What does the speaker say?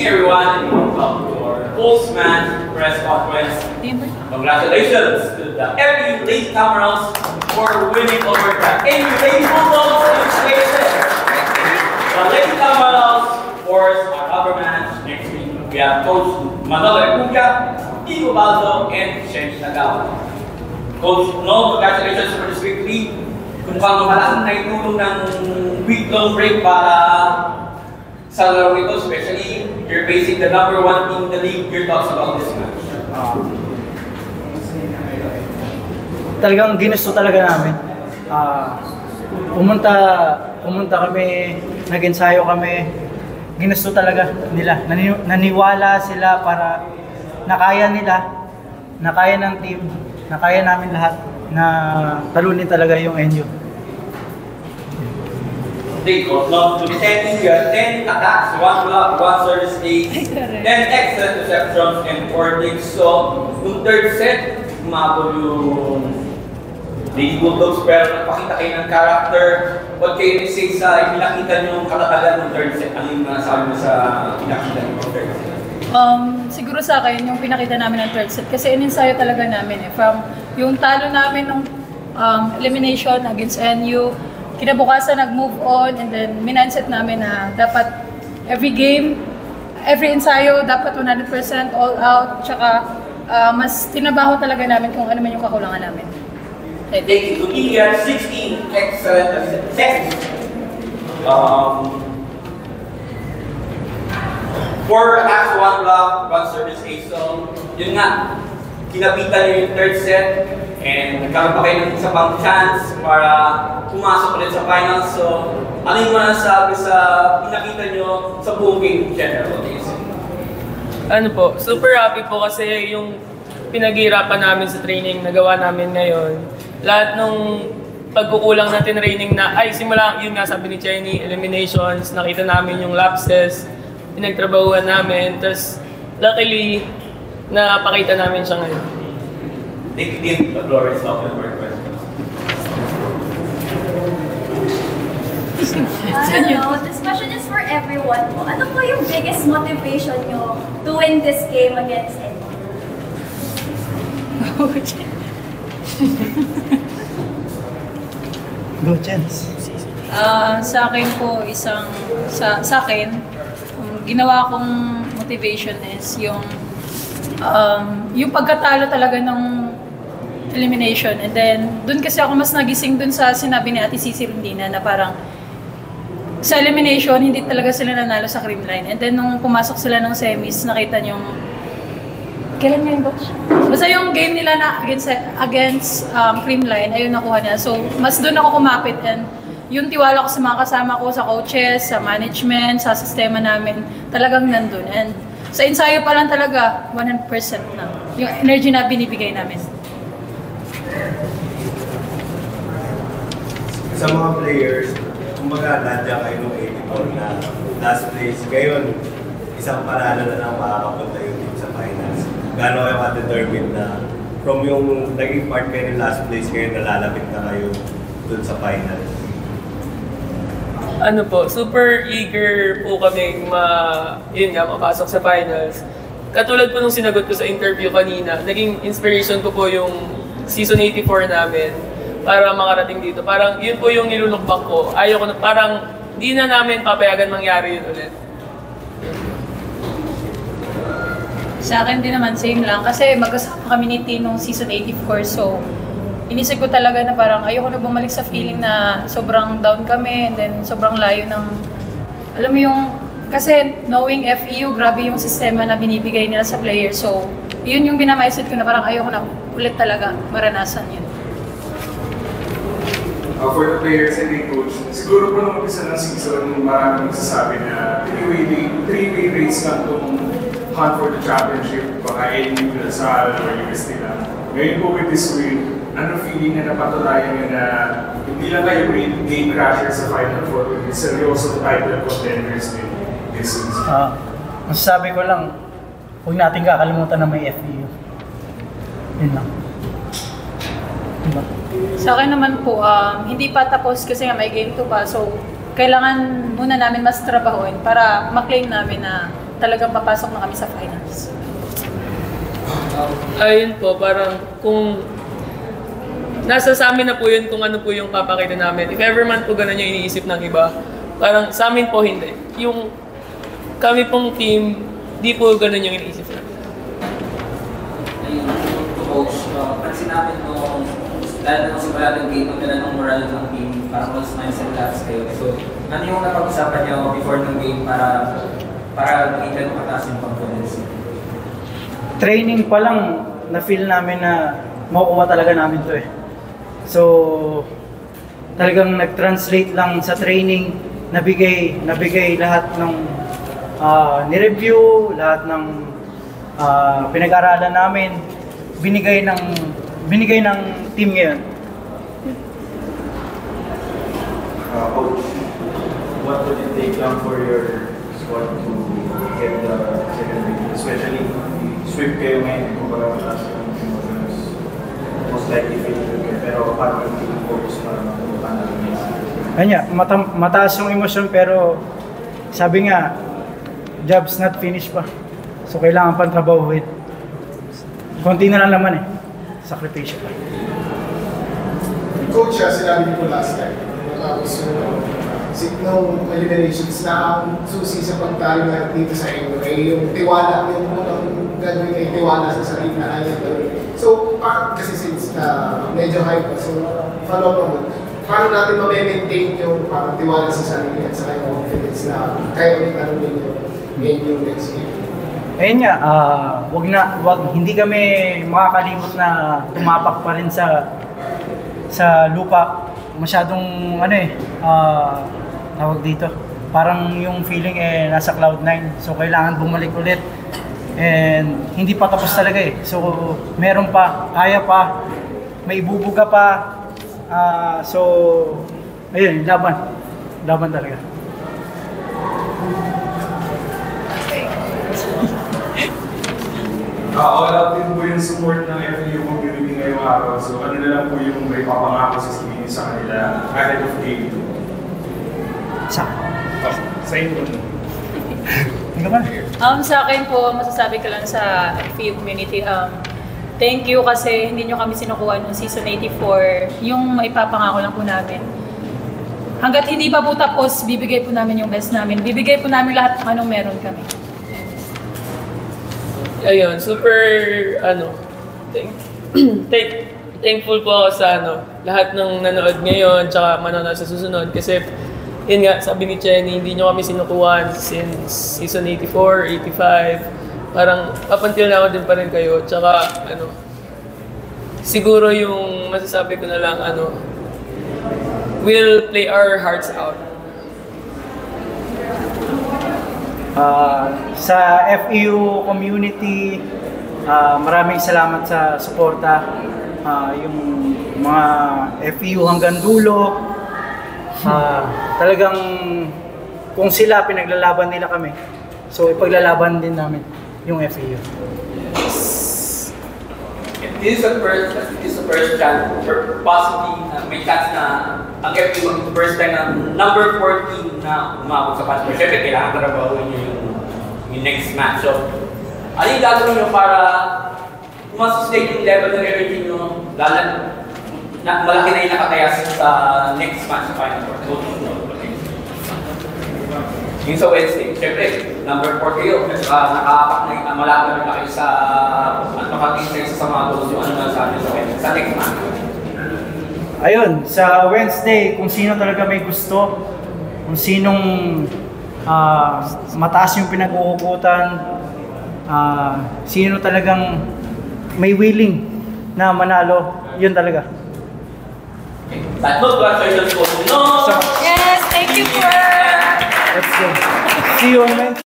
evening, everyone, and welcome to our post-match press conference. Congratulations to the MU Lady Camerals for winning over the MU Lady Bulldogs in Spaces. The Lady Camerals, of course, our other match next week. We have Coach Manolo Ecuca, Ivo Baldo, and Shen Tagawa. Coach, congratulations for this victory. Kung paano malaking naitulong ng week-long break para sa laro ito, especially you're facing the #1 team in the league. Your thoughts about this match? Talagang ginusto talaga namin. Pumunta kami, nag-ensayo kami. Ginusto talaga nila. Naniwala sila para nakaya nila, nakaya ng team, nakaya namin lahat na talunin talaga yung NU. They got to 10 attacks, 1 block, 1 service ace, 10 excellent receptions, and 4 digs. So, yung third set, umabot yung Lady Bulldogs, pero nagpakita kayo ng character. What kayo say sa pinakita nyo yung katatagan ng third set? Ano yung nasabi mo sa pinakita nyo ng third set? Siguro sa akin, yung pinakita namin ng third set, kasi in-ensayo talaga namin from yung talo namin ng elimination against NU, kinabukasan nag-move on, and then minandset namin na dapat every game, every ensayo, dapat 100% all out, tsaka mas tinabaho talaga namin kung ano man yung kakulangan namin. Thank you to Ilya, 16 excellent assists. 4 attacks, 1 block, 1 service ace. So, yun nga, kinapitan nyo yung third set, and nagkaroon pa kayo ng isa pang chance para pumasok ulit sa finals. So, ano yung masasabi sa pinakita nyo sa buong game general? Ano po, super happy po kasi yung pinaghirapan namin sa training, nagawa namin ngayon. Lahat nung pagkukulang natin training na, simula, yun nga sabi ni Chenny, eliminations, nakita namin yung lapses, pinagtrabahuan namin, tapos luckily, napakita namin siya ngayon. Thank you, Flores, for your questions. This question is for everyone po. Ano po yung biggest motivation nyo to win this game against NU? Go, Chance. Sa akin po, sa akin, ginawa kong motivation is yung pagkatalo talaga ng elimination, and then dun kasi ako mas nagising dun sa sinabi ni Ate Cici Rondina na parang sa elimination hindi talaga sila nanalo sa Creamline, and then nung pumasok sila ng semis nakita niyo kailan nga yung coach? Basta yung game nila na against Creamline, ayun nakuha niya. So mas dun ako kumapit, and yung tiwala ko sa mga kasama ko, sa coaches, sa management, sa sistema namin, talagang nandun. And sa ensayo pa lang talaga, 100% na yung energy na binibigay namin. Sa mga players, kumbaga nandiyan kayo nung 84 na last place. Ngayon, isang panalo na lang makakapunta yung team sa finals. Gano'n kayo ka-determined na from yung naging part kayo ng last place, ngayon nalalapit na kayo dun sa finals? Ano po, super eager po kami mapasok sa finals. Katulad po nung sinagot ko sa interview kanina, naging inspiration ko po yung season 84 namin para makarating dito. Parang yun po yung nilulukbak ko. Ayoko na, parang di na namin papayagan mangyari yun ulit. Sa akin din naman, same lang. Kasi magkasama kami ni T nung season 84. So, inisip ko talaga na parang ayoko na bumalik sa feeling na sobrang down kami, and then sobrang layo ng, alam mo yung, kasi knowing FEU, grabe yung sistema na binibigay nila sa players. So, yun yung binamaisit ko na parang ayoko na ulit talaga maranasan yun. For the players and the coach, siguro po nung umpisa ng season, maraming nagsasabi na three-way race lang itong hunt for the championship, baka NU, Lasal, or UST lang. Ngayon po with this win, ano feeling na napatunayan nyo na hindi lang kayo game crashers sa Final Four, kundi seryoso title contenders din this season? Masasabi ko lang, huwag natin kakalimutan na may FEU. Yun lang. Diba? Sa akin naman po, hindi pa tapos kasi nga may game 2 pa. So, kailangan muna namin mas trabahuin para maklaim namin na talagang papasok na kami sa finals. Ayun po, parang kung nasa sa amin na po yun kung ano po yung papakita namin. If ever man po ganun yung iniisip ng iba, parang sa amin po hindi. Yung kami pong team, di po ganun yung iniisip namin. Ayun, coach, pansin namin nung dahil nung simula ng game, magdala ng moral ng team para mag-mindset class kayo. So, ano yung napag-usapan niyo before ng game para makita ng mataas yung confidence? Training pa lang, na-feel namin na makukuha talaga namin to eh. So, talagang nag-translate lang sa training, nabigay lahat ng ni-review, lahat ng pinag-aralan namin, binigay ng team ngayon. Coach, what would it take lang for your squad to get the second win? Especially, sweep kayo ngayon, kung parang mataas ng emotions, most likely feeling kayo. Pero parang yung focus para makuha na rin. Kanya, mataas yung emosyon pero sabi nga, job's not finished pa. So kailangan pang trabahuin. Konti na lang naman eh. Sakripisyo pa. Coach, sinabi niyo po last time, tapos nung eliminations na ang susi sa pagtalo na dito sa inyo ay yung tiwala, yung unang gagawin ay tiwala sa sarili na ayaw gawin. So, kasi since medyo high pa, so follow up mo, paano natin ma-maintain yung parang tiwala sa sarili at sa yung confidence na kaya ulit ano ninyo in yung next game? Ayun nga, hindi kami makakalimot na tumapak pa rin sa lupa. Masyadong tawag dito. Parang yung feeling nasa cloud 9. So kailangan bumalik ulit. And hindi pa tapos talaga eh. So meron pa, kaya pa, may ibubuga pa. So ayun, laban talaga. All out din po yung support ng FEU community ngayong araw. So ano na lang po yung may papangako sa kanila ahead of game 2? Sa inyo. Sa akin po, masasabi ko lang sa FEU community, thank you kasi hindi nyo kami sinukuha noong season 84. Yung maipapangako lang po namin. Hanggat hindi pa po tapos, bibigay po namin yung best namin. Bibigay po namin lahat kung anong meron kami. Ayun, super, thankful po ako sa lahat ng nanood ngayon, tsaka manonood sa susunod. Kasi, yun nga, sabi ni Chenny, hindi nyo kami sinukuhan since season 84, 85. Parang, up until now din pa rin kayo. Tsaka, siguro yung masasabi ko na lang, we'll play our hearts out. Sa FEU community, maraming salamat sa suporta. Yung mga FEU hanggang dulo, talagang kung sila pinaglalaban nila kami, so ipaglalaban din namin yung FEU. This is the first chance, possibly may chance na ang FEU ang first time na number 14 na umabot sa pass. Pero syempre, kailangan trabahuin nyo yung next match. So, ano yung gagawin nyo para masustain yung level ng energy nyo, lalo na malaki na yung nakataya sa next match sa Final Four. Yung sa Wednesday, syempre, number 4 kayo, nakakapak na malaki na kayo sa makatingin sa mga goals yung ano na sabi sa Wednesday, sa next match. Ayun, sa Wednesday, kung sino talaga may gusto, kung sinong mataas yung pinag-uukutan, sino talagang may willing na manalo, yun talaga. That's all, congratulations po. Yes, thank you, sir! Let's go. See you on Wednesday.